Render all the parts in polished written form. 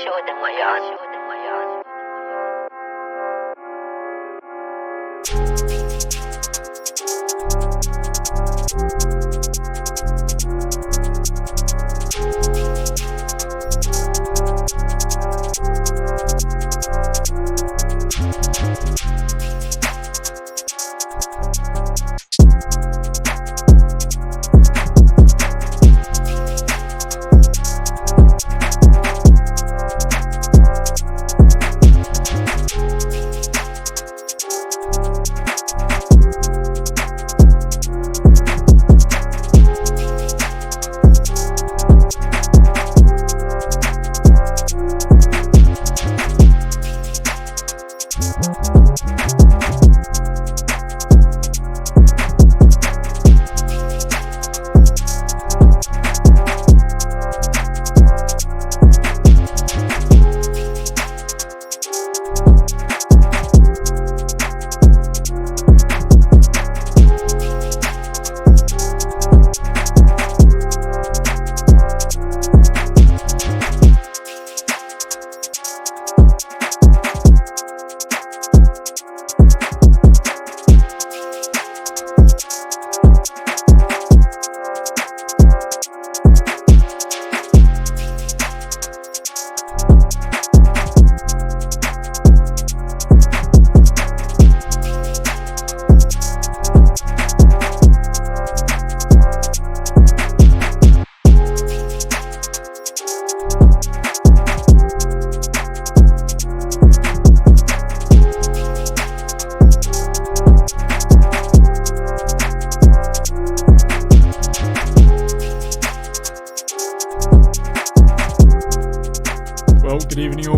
说的我要。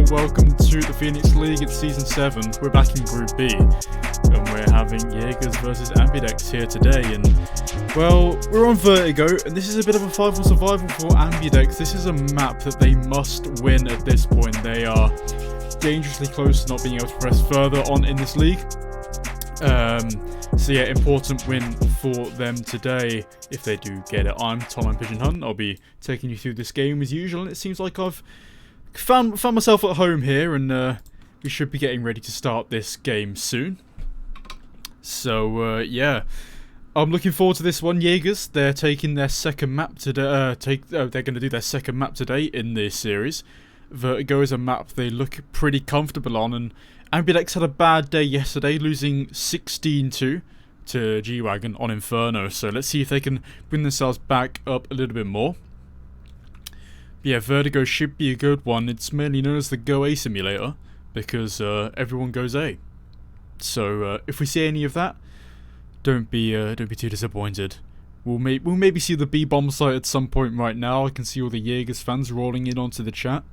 welcome to the Phoenix League. It's Season 7, we're back in Group B, and we're having Jaegers versus Ambidex here today, and, well, we're on Vertigo, and this is a bit of a fight for survival for Ambidex. This is a map that they must win at this point. They are dangerously close to not being able to press further on in this league. So yeah, important win for them today if they do get it. I'm Tom and Pigeon Hunt. I'll be taking you through this game as usual, and it seems like I've found myself at home here, and we should be getting ready to start this game soon. So yeah, I'm looking forward to this one. Jaegers, they're taking their second map today. They're going to do their second map today in this series. Vertigo is a map they look pretty comfortable on, and Ambidex had a bad day yesterday, losing 16-2 to G-Wagon on Inferno, so let's see if they can bring themselves back up a little bit more. But yeah, Vertigo should be a good one. It's mainly known as the Go A simulator, because everyone goes A. So if we see any of that, don't be too disappointed. We'll maybe see the B bomb site at some point right now. I can see all the Jaegers fans rolling in onto the chat.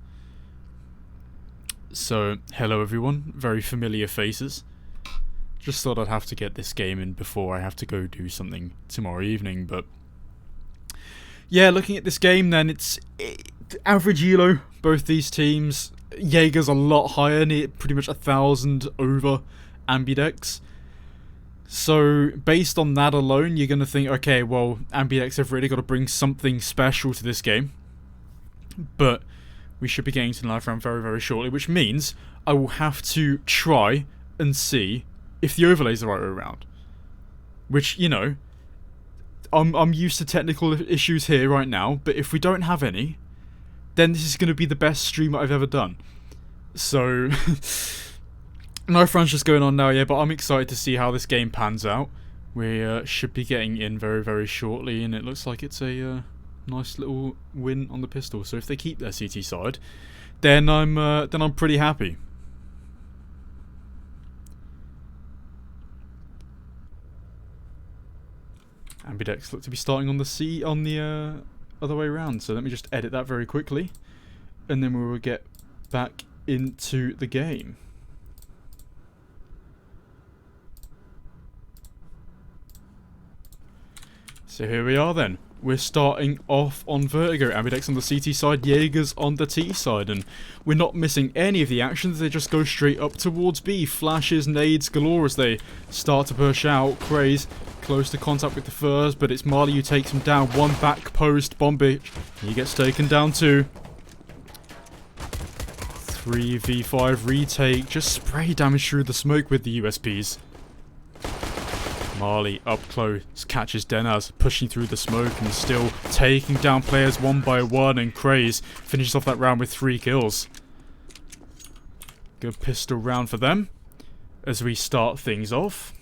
So, hello everyone, very familiar faces. Just thought I'd have to get this game in before I have to go do something tomorrow evening, but yeah, looking at this game then, it's average elo, both these teams. Jaegers a lot higher, pretty much 1,000 over Ambidex. So, based on that alone, you're going to think, okay, well, Ambidex have really got to bring something special to this game. But we should be getting to the live round very, very shortly, which means I will have to try and see if the overlays are right around. Which, you know, I'm used to technical issues here right now, but if we don't have any, then this is going to be the best stream I've ever done. So, no fans just going on now, yeah, but I'm excited to see how this game pans out. We should be getting in very, very shortly, and it looks like it's a nice little win on the pistol. So if they keep their CT side, then I'm pretty happy. Ambidex look to be starting on the C on the other way around. So let me just edit that very quickly, and then we will get back into the game. So here we are then. We're starting off on Vertigo. Ambidex on the CT side, Jaegers on the T side, and we're not missing any of the actions. They just go straight up towards B. Flashes, nades galore as they start to push out. Craze close to contact with the first, but it's Marley who takes him down. One back post, Bombich. He gets taken down too. 3v5 retake. Just spray damage through the smoke with the USPs. Marley up close catches Denaz, pushing through the smoke and still taking down players one by one, and Craze finishes off that round with 3 kills. Good pistol round for them as we start things off.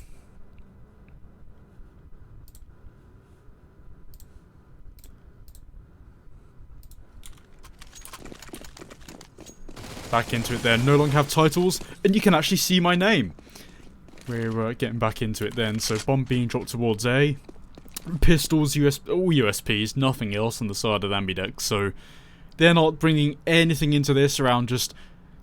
Back into it there, no longer have titles, and you can actually see my name. We're getting back into it then. So bomb being dropped towards A. Pistols, all USPs, nothing else on the side of Ambidex. So they're not bringing anything into this around just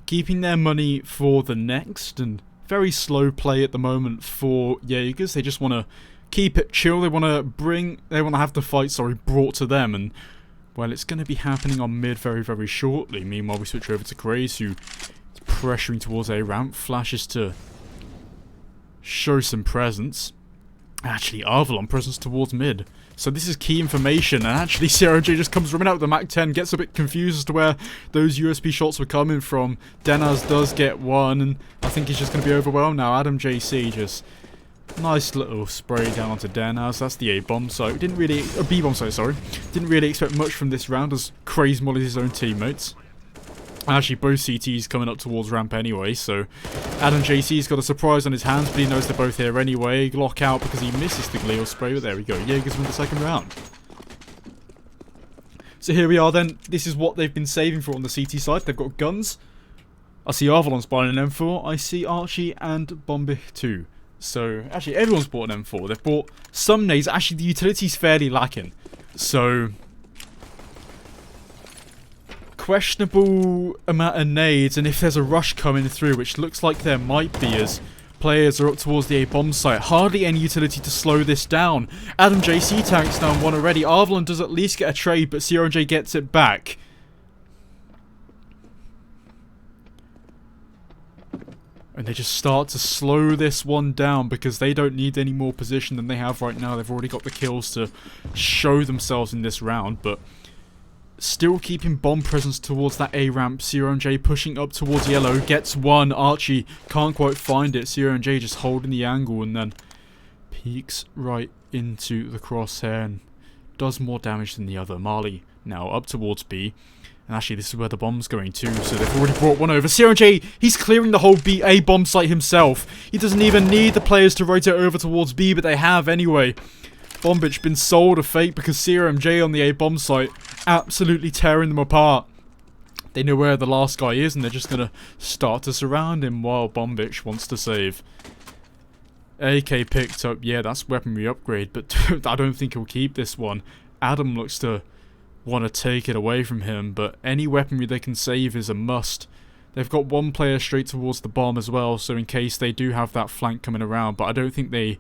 keeping their money for the next. And very slow play at the moment for Jaegers. They just want to keep it chill. They want to have the fight, brought to them. And well, it's going to be happening on mid very, very shortly. Meanwhile, we switch over to Craze, who is pressuring towards A ramp. Flashes to show some presence. Actually, Avalon presence towards mid. So this is key information, and actually CRJ just comes running out with the Mac 10, gets a bit confused as to where those USB shots were coming from. Denaz does get one, and I think he's just going to be overwhelmed now. Adam JC just nice little spray down onto Denaz. That's the A bomb site. B bomb site, sorry. Didn't really expect much from this round as Craze mollies his own teammates. Actually, both CTs coming up towards ramp anyway, so Adam JC's got a surprise on his hands, but he knows they're both here anyway. Lock out because he misses the Gleal spray, but there we go. Jaegers win the second round. So here we are then. This is what they've been saving for on the CT side. They've got guns. I see Avalon's buying an M4. I see Archie and Bombich too. So, actually, everyone's bought an M4. They've bought some nades. Actually, the utility's fairly lacking. So, questionable amount of nades, and if there's a rush coming through, which looks like there might be as players are up towards the A bomb site, hardly any utility to slow this down. Adam JC tanks down one already. Arvelon does at least get a trade, but CRJ gets it back. And they just start to slow this one down because they don't need any more position than they have right now. They've already got the kills to show themselves in this round, but still keeping bomb presence towards that A ramp. CRJ pushing up towards yellow, gets one. Archie can't quite find it. CRJ just holding the angle and then peeks right into the crosshair and does more damage than the other. Marley now up towards B. And actually, this is where the bomb's going to, so they've already brought one over. CRJ, he's clearing the whole A bomb site himself. He doesn't even need the players to rotate over towards B, but they have anyway. Bombich been sold a fate because CRMJ on the A bomb site absolutely tearing them apart. They know where the last guy is, and they're just going to start to surround him while Bombich wants to save. AK picked up, yeah, that's weaponry upgrade, but I don't think he'll keep this one. Adam looks to want to take it away from him, but any weaponry they can save is a must. They've got one player straight towards the bomb as well, so in case they do have that flank coming around, but I don't think they...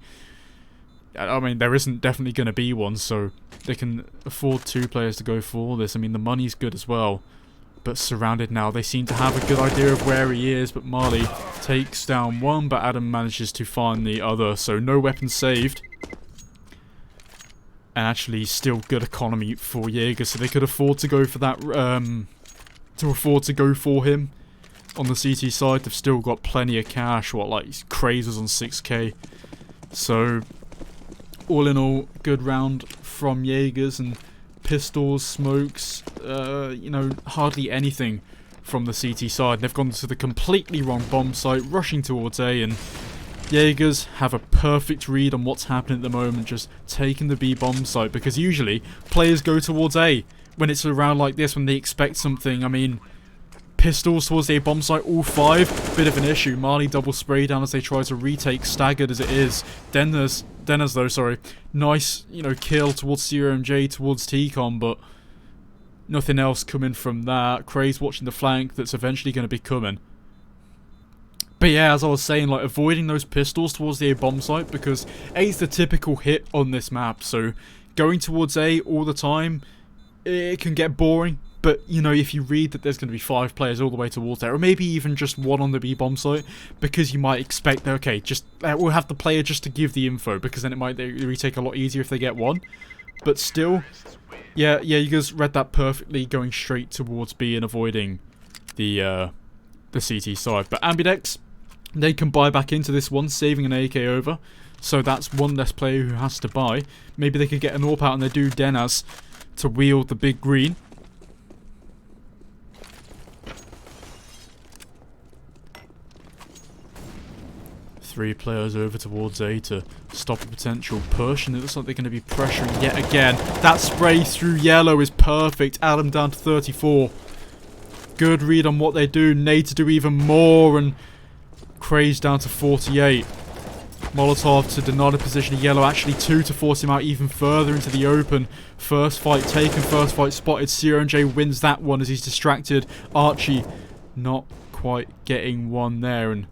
I mean, there isn't definitely going to be one, so they can afford 2 players to go for this. I mean, the money's good as well, but surrounded now. They seem to have a good idea of where he is, but Marley takes down one, but Adam manages to find the other, so no weapons saved. And actually, still good economy for Jaegers, so they could afford to go for that, to afford to go for him. On the CT side, they've still got plenty of cash, what, like, Craze was on 6k. So, all in all, good round from Jaegers, and pistols, smokes, you know, hardly anything from the CT side. They've gone to the completely wrong bomb site, rushing towards A, and Jaegers have a perfect read on what's happening at the moment, just taking the B bomb site, because usually players go towards A when it's a round like this, when they expect something. I mean, pistols towards the A bomb site, all 5, bit of an issue. Marley double spray down as they try to retake, staggered as it is. Dennis though, sorry, nice, you know, kill towards CRMJ, towards T-Con, but nothing else coming from that. Craze watching the flank that's eventually going to be coming. But yeah, as I was saying, like, avoiding those pistols towards the A bomb site, because A is the typical hit on this map, so going towards A all the time, it can get boring. But, you know, if you read that there's going to be 5 players all the way towards there, or maybe even just 1 on the B bomb site, because you might expect that, okay, just we'll have the player just to give the info, because then it might retake a lot easier if they get 1. But still, yeah, you guys read that perfectly, going straight towards B and avoiding the CT side. But Ambidex, they can buy back into this one, saving an AK over. So that's one less player who has to buy. Maybe they could get an AWP out and they do Denaz to wield the big green. Three players over towards A to stop a potential push, and it looks like they're going to be pressuring yet again. That spray through yellow is perfect. Adam down to 34. Good read on what they do. Nade to do even more, and Craze down to 48. Molotov to deny the position of yellow, actually 2 to force him out even further into the open. First fight taken, first fight spotted. CRJ wins that one as he's distracted. Archie not quite getting one there, and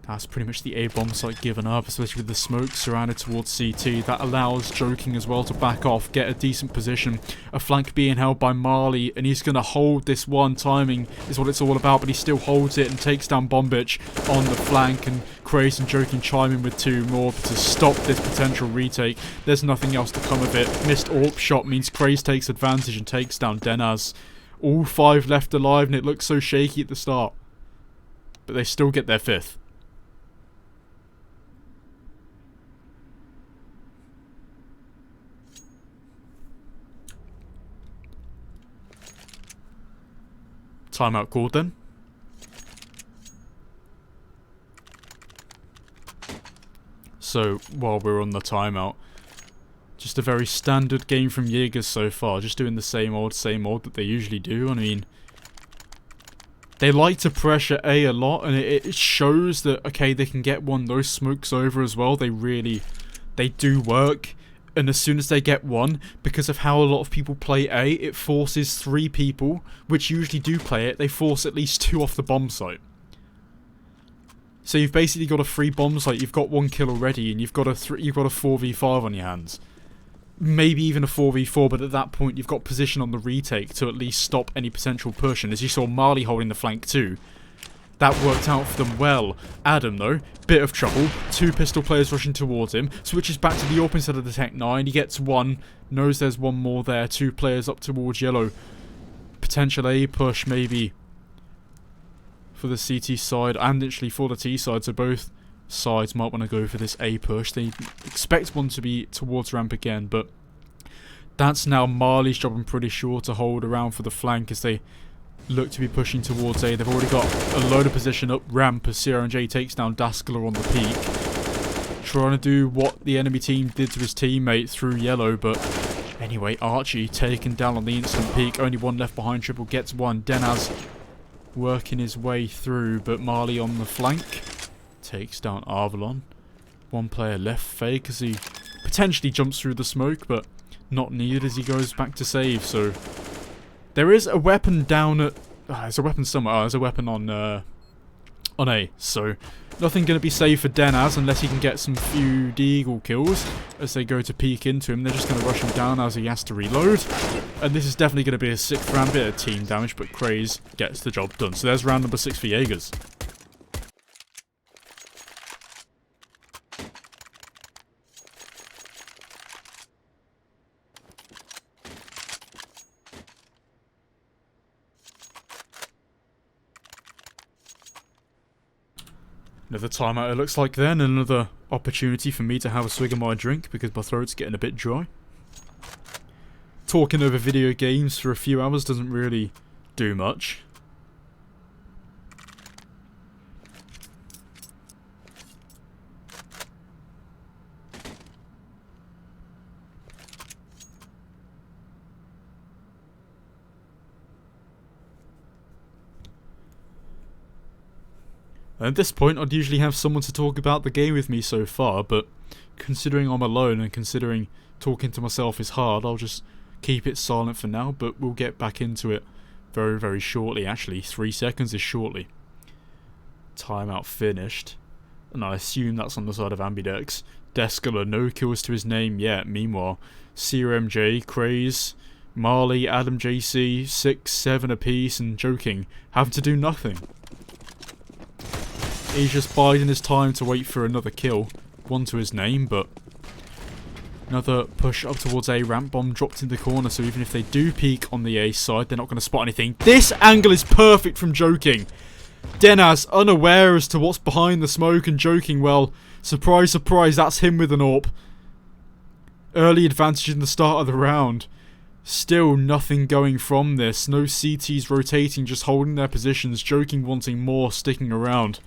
that's pretty much the A bomb site given up, especially with the smoke surrounded towards CT. That allows Joking as well to back off, get a decent position. A flank being held by Marley, and he's going to hold this one. Timing is what it's all about, but he still holds it and takes down Bombich on the flank, and Craze and Joking chime in with 2 more to stop this potential retake. There's nothing else to come of it. Missed AWP shot means Craze takes advantage and takes down Denaz. All 5 left alive, and it looks so shaky at the start, but they still get their 5th. Timeout called then. So, while we're on the timeout, just a very standard game from Jaegers so far, just doing the same old that they usually do. I mean, they like to pressure A a lot, and it shows that, okay, they can get one. Those smokes over as well, they do work. And as soon as they get one, because of how a lot of people play A, it forces 3 people, which usually do play it, they force at least 2 off the bomb site. So you've basically got a free bomb site, you've got 1 kill already, and you've got a 4v5 on your hands. Maybe even a 4v4, but at that point you've got position on the retake to at least stop any potential push. And as you saw Marley holding the flank too, that worked out for them well. Adam, though, bit of trouble. 2 pistol players rushing towards him. Switches back to the AWP instead of the Tech 9. He gets 1. Knows there's 1 more there. 2 players up towards yellow. Potential A push, maybe, for the CT side and literally for the T side. So both sides might want to go for this A push. They expect one to be towards ramp again, but that's now Marley's job, I'm pretty sure, to hold around for the flank as they look to be pushing towards A. They've already got a load of position up ramp as CRMJ takes down Daskler on the peak. Trying to do what the enemy team did to his teammate through yellow, but anyway, Archie taken down on the instant peak. Only 1 left behind, Triple gets 1. Denaz working his way through, but Marley on the flank takes down Avalon. 1 player left, Fake, as he potentially jumps through the smoke, but not needed as he goes back to save. So there is a weapon down at... there's a weapon somewhere. There's a weapon on A. So nothing going to be safe for Denaz unless he can get some few Deagle kills as they go to peek into him. They're just going to rush him down as he has to reload. And this is definitely going to be a 6th round, bit of team damage, but Craze gets the job done. So there's round number 6 for Jaegers. Another timeout it looks like then, another opportunity for me to have a swig of my drink because my throat's getting a bit dry. Talking over video games for a few hours doesn't really do much. At this point, I'd usually have someone to talk about the game with me so far, but considering I'm alone and considering talking to myself is hard, I'll just keep it silent for now, but we'll get back into it very, very shortly. Actually, 3 seconds is shortly. Timeout finished. And I assume that's on the side of Ambidex. Descaler, no kills to his name yet. Meanwhile, CRMJ, Craze, Marley, Adam JC, 6, 7 apiece, and Joking having to do nothing. He's just biding his time to wait for another kill. 1 to his name, but another push up towards A. Ramp bomb dropped in the corner, so even if they do peek on the A side, they're not going to spot anything. This angle is perfect from Joking. Denaz, unaware as to what's behind the smoke, and Joking, well, surprise, surprise, that's him with an AWP. Early advantage in the start of the round. Still nothing going from this. No CTs rotating, just holding their positions. Joking wanting more, sticking around.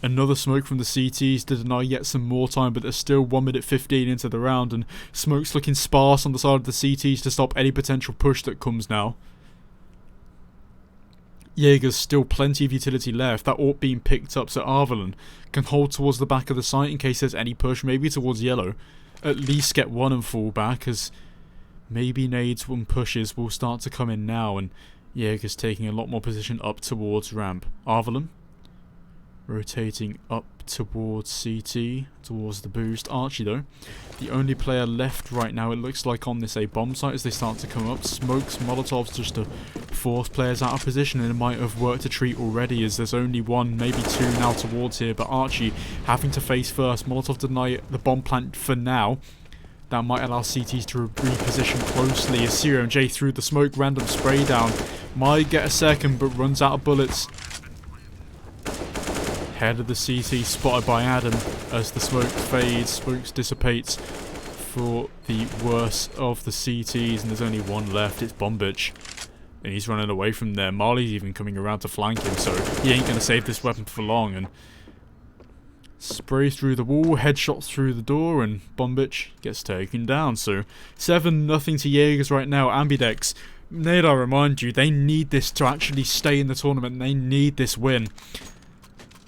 Another smoke from the CTs to deny yet some more time, but there's still 1 minute 15 into the round, and smoke's looking sparse on the side of the CTs to stop any potential push that comes now. Jaegers still plenty of utility left. That AWP being picked up, so Avalon can hold towards the back of the site in case there's any push, maybe towards yellow. At least get 1 and fall back, as maybe nades and pushes will start to come in now, and Jaegers taking a lot more position up towards ramp. Avalon rotating up towards CT, towards the boost. Archie, though, the only player left right now, it looks like, on this A bomb site as they start to come up. Smokes, Molotovs just to force players out of position, and it might have worked a treat already as there's only 1, maybe 2 now towards here, but Archie having to face first. Molotov deny the bomb plant for now. That might allow CTs to reposition closely as CRMJ through the smoke, random spray down. Might get a second, but runs out of bullets. Head of the CT spotted by Adam as the smoke fades, smoke dissipates for the worst of the CTs, and there's only 1 left. It's Bombich, and he's running away from there. Marley's even coming around to flank him, so he ain't going to save this weapon for long, and sprays through the wall, headshots through the door, and Bombich gets taken down. So 7-0 to Jaegers right now. Ambidex, need I remind you, they need this to actually stay in the tournament. They need this win.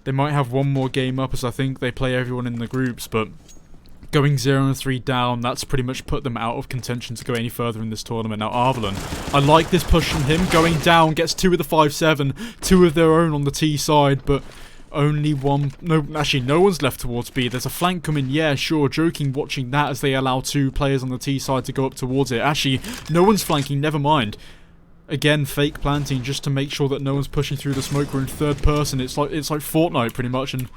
They might have one more game up as I think they play everyone in the groups, but going 0-3 down, that's pretty much put them out of contention to go any further in this tournament. Now Arvelon, I like this push from him, going down, gets 2 of the 5-7, 2 of their own on the T side, but only one, no, actually no one's left towards B. There's a flank coming, yeah, sure, joking watching that as they allow 2 players on the T side to go up towards it. Actually, no one's flanking, never mind. Again, fake planting just to make sure that no one's pushing through the smoke. We're in third person. It's like Fortnite pretty much, and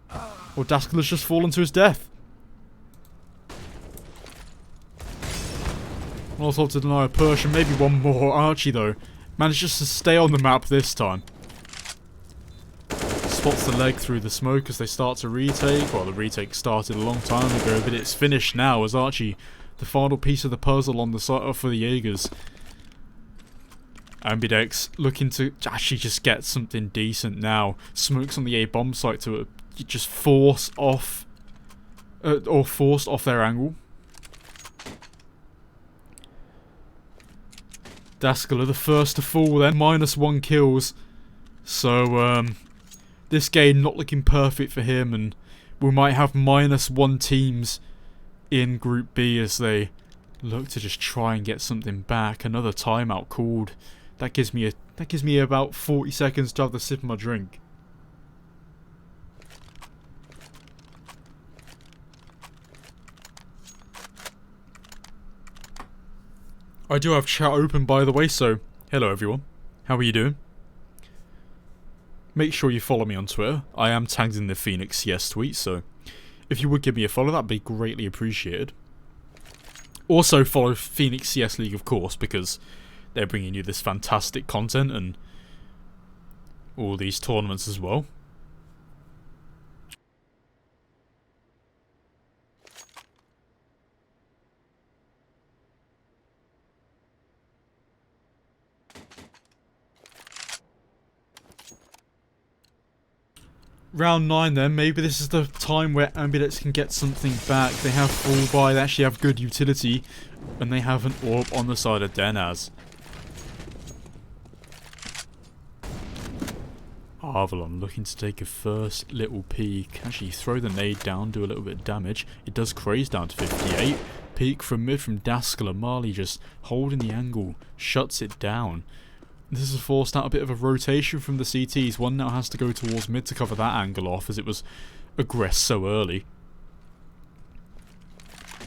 well, Daskler's just fallen to his death. Also to deny a push, and maybe one more. Archie though manages to stay on the map this time. Spots the leg through the smoke as they start to retake. Well, the retake started a long time ago, but it's finished now as Archie, the final piece of the puzzle on the side for the Jaegers. Ambidex looking to actually just get something decent now. Smokes on the A bomb site to just forced off their angle. Daskler the first to fall then, -1 kills. So this game not looking perfect for him, and we might have -1 teams in Group B as they look to just try and get something back. Another timeout called. That gives me about 40 seconds to have the sip of my drink. I do have chat open by the way, so hello everyone. How are you doing? Make sure you follow me on Twitter. I am tagged in the Phoenix CS tweet, so if you would give me a follow, that'd be greatly appreciated. Also follow Phoenix CS League, of course, because they're bringing you this fantastic content and all these tournaments as well. Round 9 then, maybe this is the time where Ambidex can get something back. They have full buy, they actually have good utility, and they have an orb on the side of Denaz. Arvelon looking to take a first little peek. Actually throw the nade down, do a little bit of damage. It does craze down to 58. Peek from mid from Daskler. Marley just holding the angle, shuts it down. This has forced out a bit of a rotation from the CTs. One now has to go towards mid to cover that angle off as it was aggressed so early.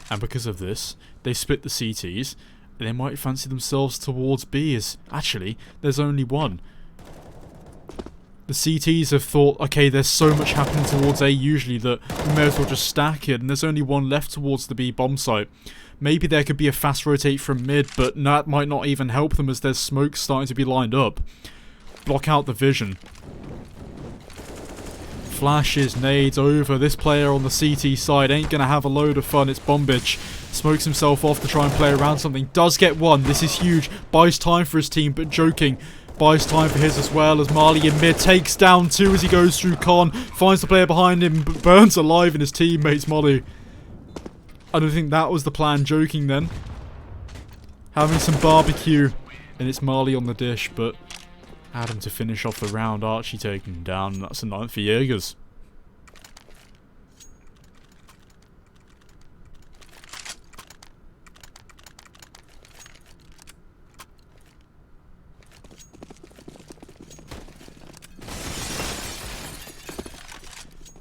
And because of this, they split the CTs. They might fancy themselves towards B as actually there's only one. The CTs have thought, okay, there's so much happening towards A usually that we may as well just stack it, and there's only one left towards the B bomb site. Maybe there could be a fast rotate from mid, but that might not even help them as there's smoke starting to be lined up. Block out the vision. Flashes, nades over. This player on the CT side ain't gonna have a load of fun. It's Bombage. Smokes himself off to try and play around something. Does get one. This is huge. Buys time for his team, but joking. Buys time for his as well as Marley in mid takes down 2 as he goes through Con. Finds the player behind him, but burns alive in his teammates Molly. I don't think that was the plan, joking then. Having some barbecue, and it's Marley on the dish, but Adam to finish off the round. Archie taking him down, and that's a 9th for Jaegers.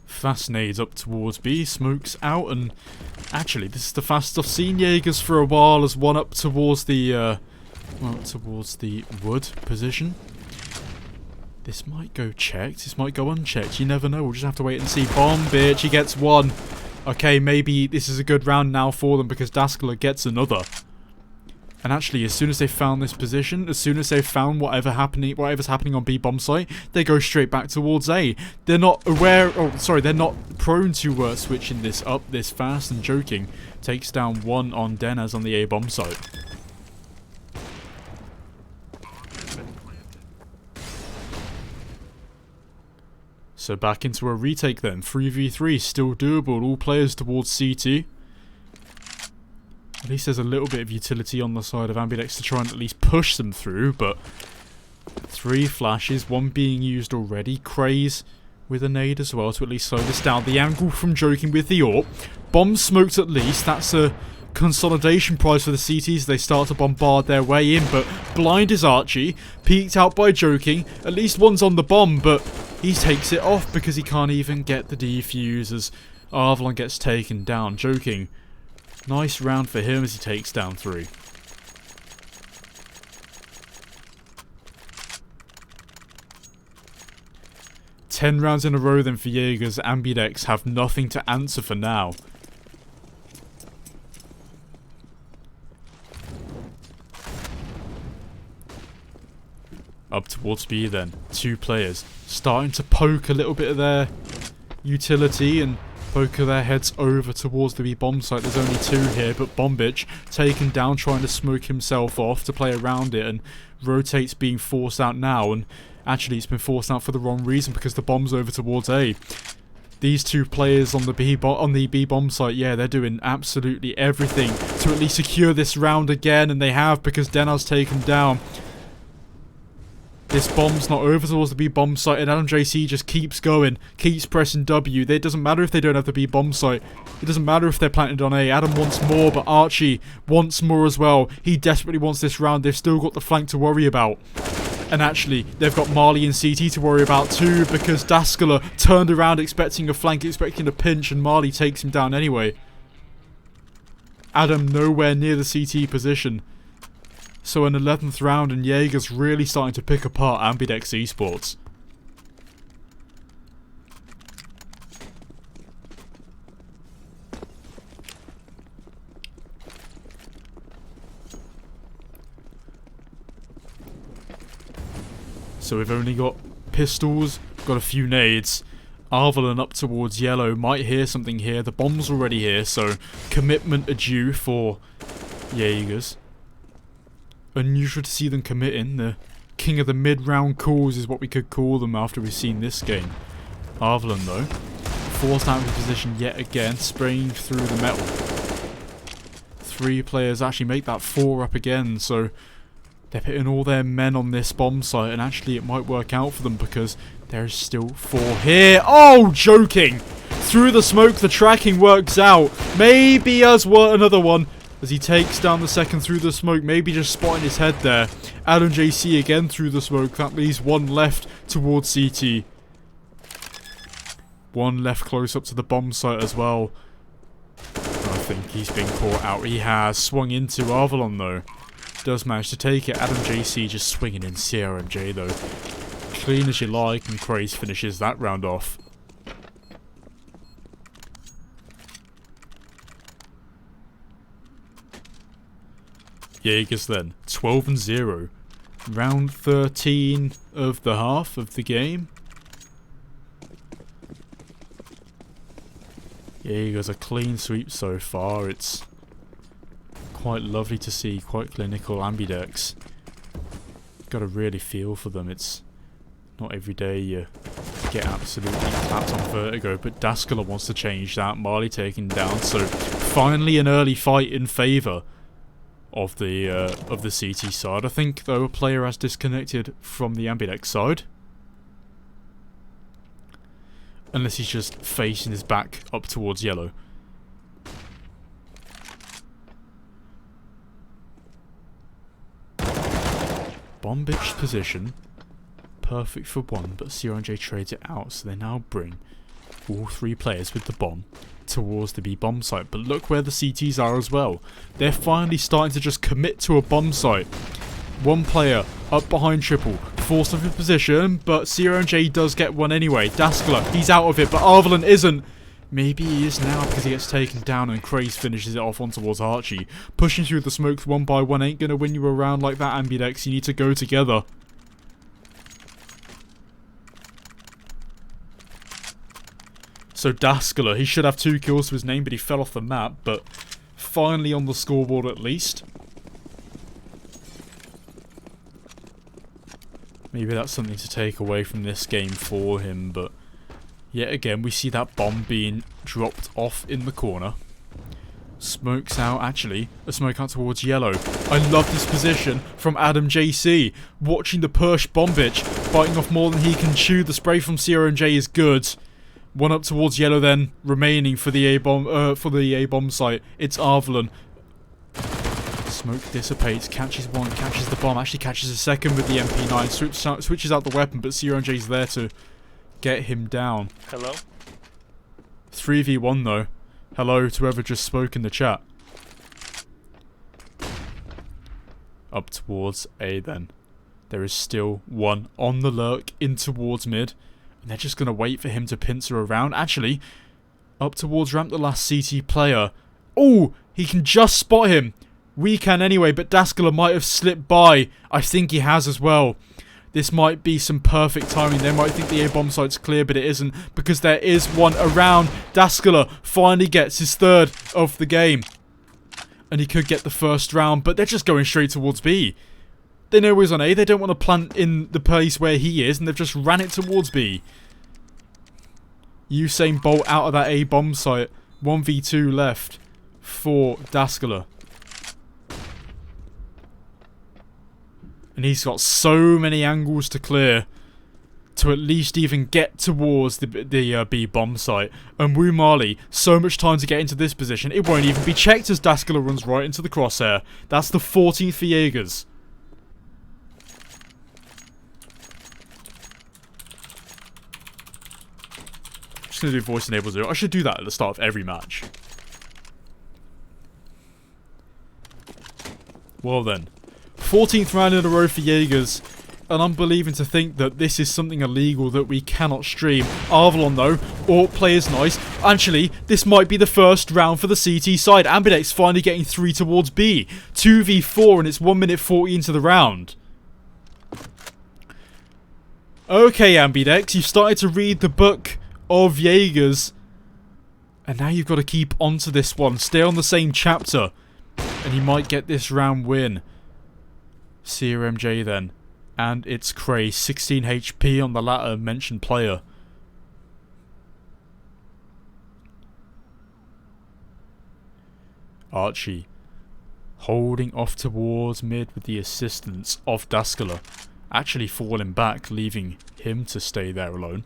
Fast nades up towards B, smokes out, and actually this is the fastest I've seen Jaegers for a while as one up towards the wood position. This might go checked, this might go unchecked, you never know, we'll just have to wait and see. Bomb bitch, he gets one. Okay, maybe this is a good round now for them because Daskler gets another. And actually, as soon as they found this position, as soon as they found whatever's happening on B bomb site, they go straight back towards A. They're not aware, they're not prone to switching this up this fast, and joking takes down 1 on Denaz on the A bomb site. So back into a retake then, 3v3, still doable, all players towards CT. At least there's a little bit of utility on the side of Ambidex to try and at least push them through, but 3 flashes, 1 being used already. Craze with a nade as well to at least slow this down. The angle from Joking with the AWP. Bomb smoked at least. That's a consolidation prize for the CTs. They start to bombard their way in, but blind is Archie. Peeked out by Joking. At least one's on the bomb, but he takes it off because he can't even get the defuse as Arvalon gets taken down. Joking. Nice round for him as he takes down 3. Ten rounds in a row then for Jaegers. Ambidex have nothing to answer for now. Up towards B then. 2 players starting to poke a little bit of their utility and poke their heads over towards the B bomb site. There's only 2 here, but Bombich taken down trying to smoke himself off to play around it, and rotates being forced out now, and actually it's been forced out for the wrong reason because the bomb's over towards A. These 2 players on the B bomb site, yeah, they're doing absolutely everything to at least secure this round again, and they have because Denar's taken down. This bomb's not over towards the B bomb site, and Adam JC just keeps going, keeps pressing W. It doesn't matter if they don't have the B bomb site. It doesn't matter if they're planted on A. Adam wants more, but Archie wants more as well. He desperately wants this round. They've still got the flank to worry about. And actually, they've got Marley and CT to worry about too, because Daskala turned around expecting a flank, expecting a pinch, and Marley takes him down anyway. Adam nowhere near the CT position. So an 11th round, and Jaegers really starting to pick apart Ambidex Esports. So we've only got pistols, got a few nades. Arvalon up towards yellow, might hear something here. The bomb's already here, so commitment adieu for Jaegers. Unusual to see them committing. The king of the mid-round calls is what we could call them after we've seen this game. Arvalon though, forced out of position yet again, spraying through the metal. 3 players actually make that 4 up again, so they're putting all their men on this bomb site, and actually it might work out for them because there's still 4 here. Oh, Joking! Through the smoke, the tracking works out. Maybe as well another one. As he takes down the second through the smoke, maybe just spotting his head there. Adam JC again through the smoke. That leaves 1 left towards CT. 1 left close up to the bomb site as well. I think he's been caught out. He has swung into Arvalon though. Does manage to take it. Adam JC just swinging in CRMJ though. Clean as you like, and Craze finishes that round off. Jaegers then, 12-0. Round 13 of the half of the game. Jaegers a clean sweep so far. It's quite lovely to see, quite clinical. Ambidex. Got to really feel for them. It's not every day you get absolutely clapped on vertigo, but Daskala wants to change that. Marley taken down, so finally an early fight in favour of the CT side. I think though a player has disconnected from the Ambidex side, unless he's just facing his back up towards yellow. Bombich's position perfect for 1, but CRJ trades it out, so they now bring all 3 players with the bomb towards the B bomb site. But look where the CTs are as well. They're finally starting to just commit to a bomb site. 1 player up behind triple, forced off his position, but CRJ does get one anyway. Daskala, he's out of it, but Arvalon isn't. Maybe he is now because he gets taken down, and Craze finishes it off on towards Archie. Pushing through the smokes 1 by 1 ain't gonna win you around like that, Ambidex. You need to go together. So Daskala, he should have 2 kills to his name, but he fell off the map. But finally on the scoreboard at least. Maybe that's something to take away from this game for him, but yet again we see that bomb being dropped off in the corner. Smokes out, actually, a smoke out towards yellow. I love this position from Adam JC. Watching the push, Bombich biting off more than he can chew. The spray from CRMJ is good. One up towards yellow then, remaining for the A-bomb site. It's Arvelon. Smoke dissipates, catches one, catches the bomb, actually catches a second with the MP9, switches out the weapon, but CRMJ's there to get him down. Hello? 3v1 though. Hello to whoever just spoke in the chat. Up towards A then. There is still one on the lurk in towards mid. And they're just going to wait for him to pincer around. Actually, up towards ramp, the last CT player. Oh, he can just spot him. We can anyway, but Daskala might have slipped by. I think he has as well. This might be some perfect timing. They might think the A-bomb site's clear, but it isn't. Because there is one around. Daskala finally gets his third of the game. And he could get the first round, but they're just going straight towards B. They know he's on A, they don't want to plant in the place where he is, and they've just ran it towards B. Usain Bolt out of that A bomb site. 1v2 left for Daskala. And he's got so many angles to clear to at least even get towards the B bomb site. And Wu Mali, so much time to get into this position, it won't even be checked as Daskala runs right into the crosshair. That's the 14th for Jaegers. Just gonna do voice enable 0. I should do that at the start of every match. Well then, 14th round in a row for Jaegers, and I'm believing to think that this is something illegal that we cannot stream. Arvelon though, or players nice. Actually, this might be the first round for the CT side. Ambidex finally getting 3 towards B. 2v4 and it's 1 minute 40 into the round. Okay, Ambidex, you've started to read the book of Jaegers, and now you've got to keep onto this one. Stay on the same chapter, and you might get this round win. CRMJ then, and it's Cray, 16 HP on the latter mentioned player. Archie holding off towards mid with the assistance of Daskala, actually falling back, leaving him to stay there alone.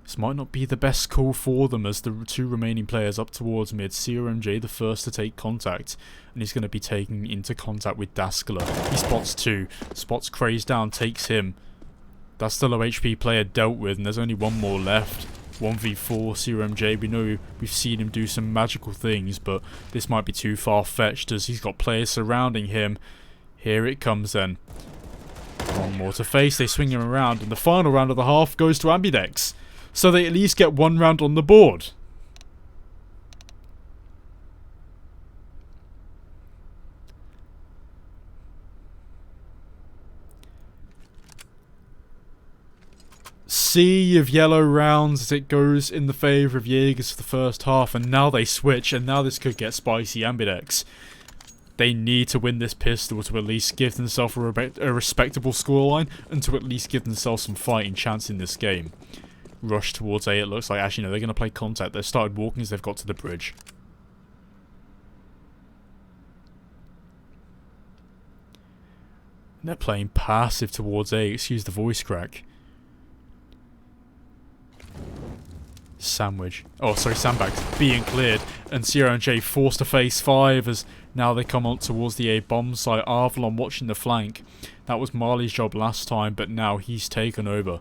This might not be the best call for them as the 2 remaining players up towards mid. CRMJ the first to take contact, and he's going to be taking into contact with Daskala. He spots 2, spots Craze down, takes him. That's the low HP player dealt with, and there's only one more left. 1v4 CRMJ, we know we've seen him do some magical things, but this might be too far-fetched as he's got players surrounding him. Here it comes then. One more to face, they swing him around, and the final round of the half goes to Ambidex. So they at least get 1 round on the board. Sea of yellow rounds as it goes in the favour of Jaegers for the first half, and now they switch, and now this could get spicy. Ambidex, they need to win this pistol to at least give themselves a respectable scoreline, and to at least give themselves some fighting chance in this game. Rush towards A, it looks like. Actually, no, they're going to play contact. They've started walking as they've got to the bridge. And they're playing passive towards A, excuse the voice crack. Sandbags being cleared, and CRMJ forced to face 5 as now they come on towards the A bomb site. Arvelon watching the flank. That was Marley's job last time, but now he's taken over.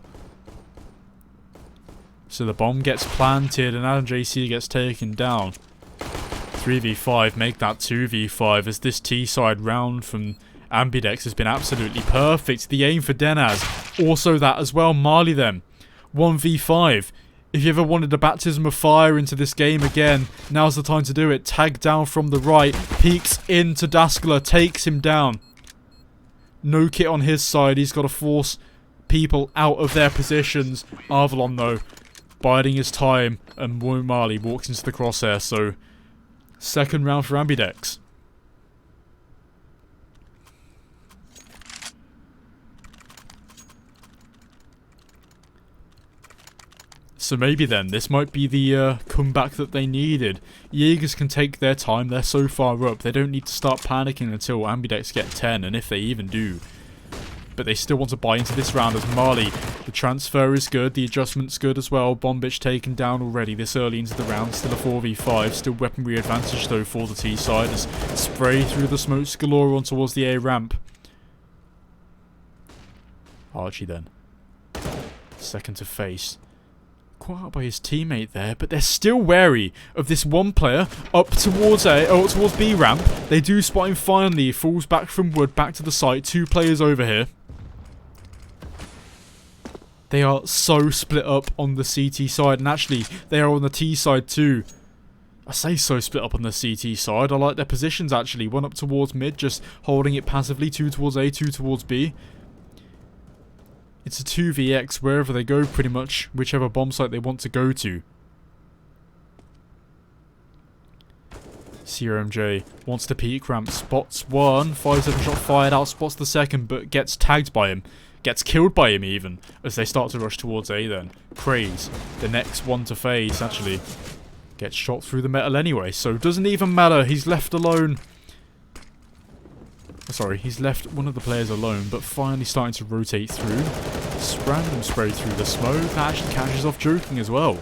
So the bomb gets planted and Adam JC gets taken down. 3v5, make that 2v5 as this T-side round from Ambidex has been absolutely perfect. The aim for Denaz, also that as well. Marley then, 1v5. If you ever wanted a baptism of fire into this game again, now's the time to do it. Tag down from the right, peeks into Daskala, takes him down. No kit on his side, he's got to force people out of their positions. Arvelon though, biding his time, and Marley walks into the crosshair, so second round for Ambidex. So maybe then, this might be the comeback that they needed. Jaegers can take their time, they're so far up, they don't need to start panicking until Ambidex get 10, and if they even do, but they still want to buy into this round as Marley. The transfer is good, the adjustment's good as well. Bombich taken down already this early into the round, still a 4v5, still weaponry advantage though for the T side as spray through the smokes galore on towards the A ramp. Archie then. Second to face. Caught out by his teammate there, but they're still wary of this one player up towards towards B ramp. They do spot him finally. He falls back from wood, back to the site. 2 players over here. They are so split up on the CT side, and actually they are on the T side too. I say so split up on the CT side. I like their positions actually. One up towards mid, just holding it passively. 2 towards A, 2 towards B. It's a 2vx wherever they go pretty much, whichever bomb site they want to go to. CRMJ wants to peek ramp, spots one, 5-7 shot fired out, spots the second, but gets tagged by him. Gets killed by him even, as they start to rush towards A then. Praise, the next one to face actually, gets shot through the metal anyway, so doesn't even matter, he's left alone. Sorry, he's left one of the players alone, but finally starting to rotate through. Random spray through the smoke, that actually catches off Joking as well.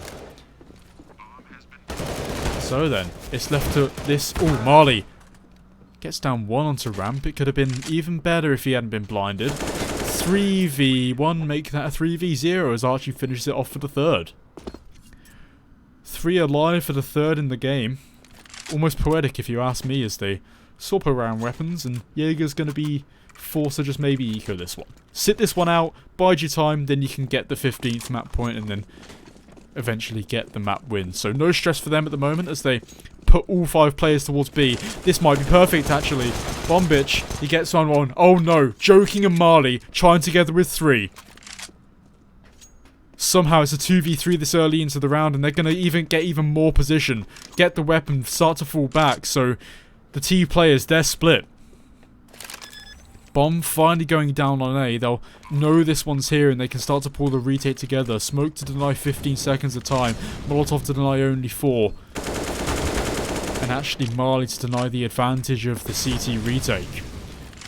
So then, it's left to this... Oh, Marley gets down 1 onto ramp. It could have been even better if he hadn't been blinded. 3v1, make that a 3v0 as Archie finishes it off for the third. 3 alive for the third in the game. Almost poetic if you ask me, as they swap around weapons, and Jaegers going to be forced to just maybe eco this one. Sit this one out, bide your time, then you can get the 15th map point and then eventually get the map win. So no stress for them at the moment as they put all 5 players towards B. This might be perfect actually. Bombich, he gets on. Oh no, Joking and Marley trying together with 3. Somehow it's a 2v3 this early into the round, and they're going to get even more position. Get the weapon, start to fall back, so the T players, they're split. Bomb finally going down on A. They'll know this one's here and they can start to pull the retake together. Smoke to deny 15 seconds of time. Molotov to deny only 4. And actually Marley to deny the advantage of the CT retake.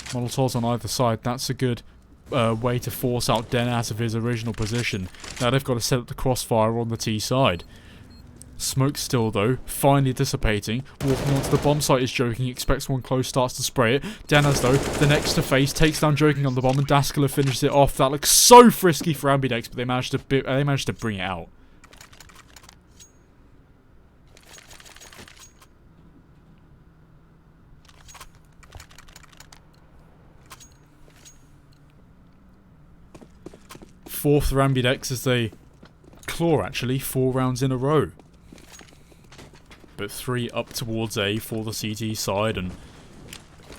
Molotovs on either side. That's a good way to force out Den out of his original position. Now they've got to set up the crossfire on the T side. Smoke still though, finally dissipating. Walking onto the bomb site is Joking, expects one close, starts to spray it. Denaz though, the next to face, takes down Joking on the bomb, and Daskala finishes it off. That looks so frisky for Ambidex, but they managed to bring it out. Fourth for Ambidex as they claw actually 4 rounds in a row. But 3 up towards A for the CT side, and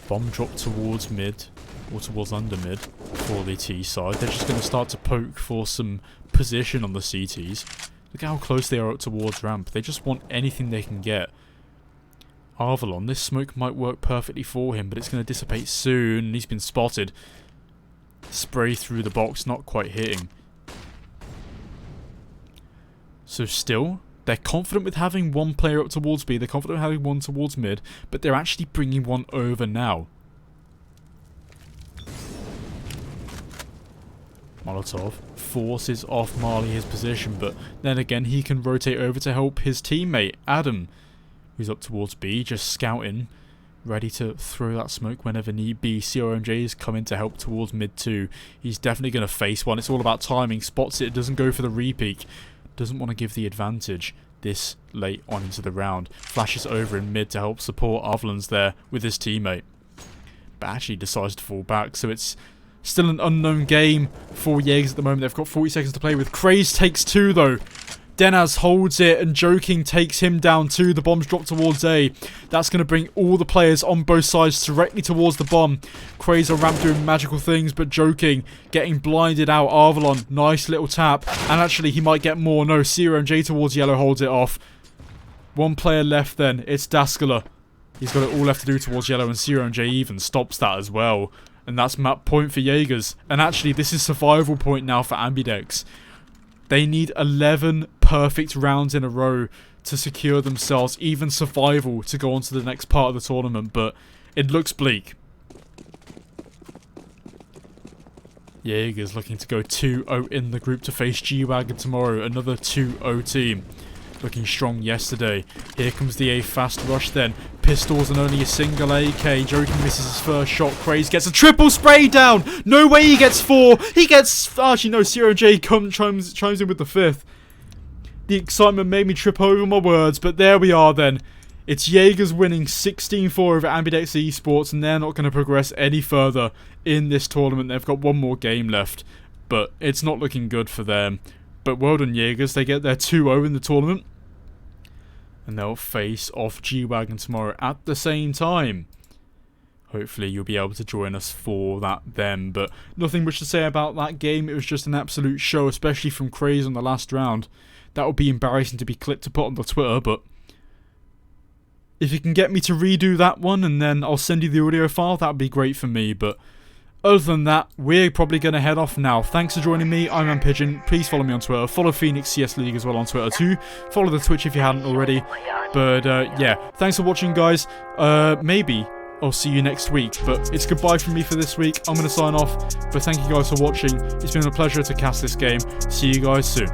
bomb drop towards mid, or towards under mid for the T side. They're just going to start to poke for some position on the CTs. Look how close they are up towards ramp. They just want anything they can get. Arvalon, this smoke might work perfectly for him, but it's going to dissipate soon, and he's been spotted. Spray through the box, not quite hitting. So still, they're confident with having 1 player up towards B, they're confident with having 1 towards mid, but they're actually bringing 1 over now. Molotov forces off Marley his position, but then again he can rotate over to help his teammate, Adam, who's up towards B, just scouting, ready to throw that smoke whenever need be. CRMJ is coming to help towards mid too. He's definitely going to face one, it's all about timing, spots it, doesn't go for the repeak. Doesn't want to give the advantage this late on into the round. Flashes over in mid to help support Avlan's there with his teammate. But actually decides to fall back, so it's still an unknown game for Jaegers at the moment. They've got 40 seconds to play with. Craze takes 2 though. Denaz holds it and Joking takes him down too. The bomb's dropped towards A. That's going to bring all the players on both sides directly towards the bomb. Craze on ramp doing magical things, but Joking getting blinded out. Arvalon, nice little tap. And actually he might get more. No, CRMJ towards yellow holds it off. 1 player left then. It's Daskala. He's got it all left to do towards yellow, and CRMJ even stops that as well. And that's map point for Jaegers. And actually this is survival point now for Ambidex. They need 11 perfect rounds in a row to secure themselves even survival to go on to the next part of the tournament, but it looks bleak. Jaegers looking to go 2-0 in the group to face G-Wagon tomorrow. Another 2-0 team. Looking strong yesterday. Here comes the A fast rush then. Pistols and only a single AK. Joking misses his first shot. Craze gets a triple spray down. No way he gets 4. He gets... Actually, no. Zero J chimes in with the 5th. The excitement made me trip over my words. But there we are then. It's Jaegers winning 16-4 over Ambidex Esports. And they're not going to progress any further in this tournament. They've got one more game left. But it's not looking good for them. But well done, Jaegers. They get their 2-0 in the tournament. And they'll face off G-Wagon tomorrow at the same time. Hopefully you'll be able to join us for that then. But nothing much to say about that game. It was just an absolute show, especially from Craze on the last round. That would be embarrassing to be clipped to put on the Twitter, but if you can get me to redo that one and then I'll send you the audio file, that would be great for me. But other than that, we're probably going to head off now. Thanks for joining me. I'm Pigeon. Please follow me on Twitter. Follow Phoenix CS League as well on Twitter too. Follow the Twitch if you hadn't already. But yeah, thanks for watching, guys. Maybe I'll see you next week. But it's goodbye from me for this week. I'm going to sign off. But thank you guys for watching. It's been a pleasure to cast this game. See you guys soon.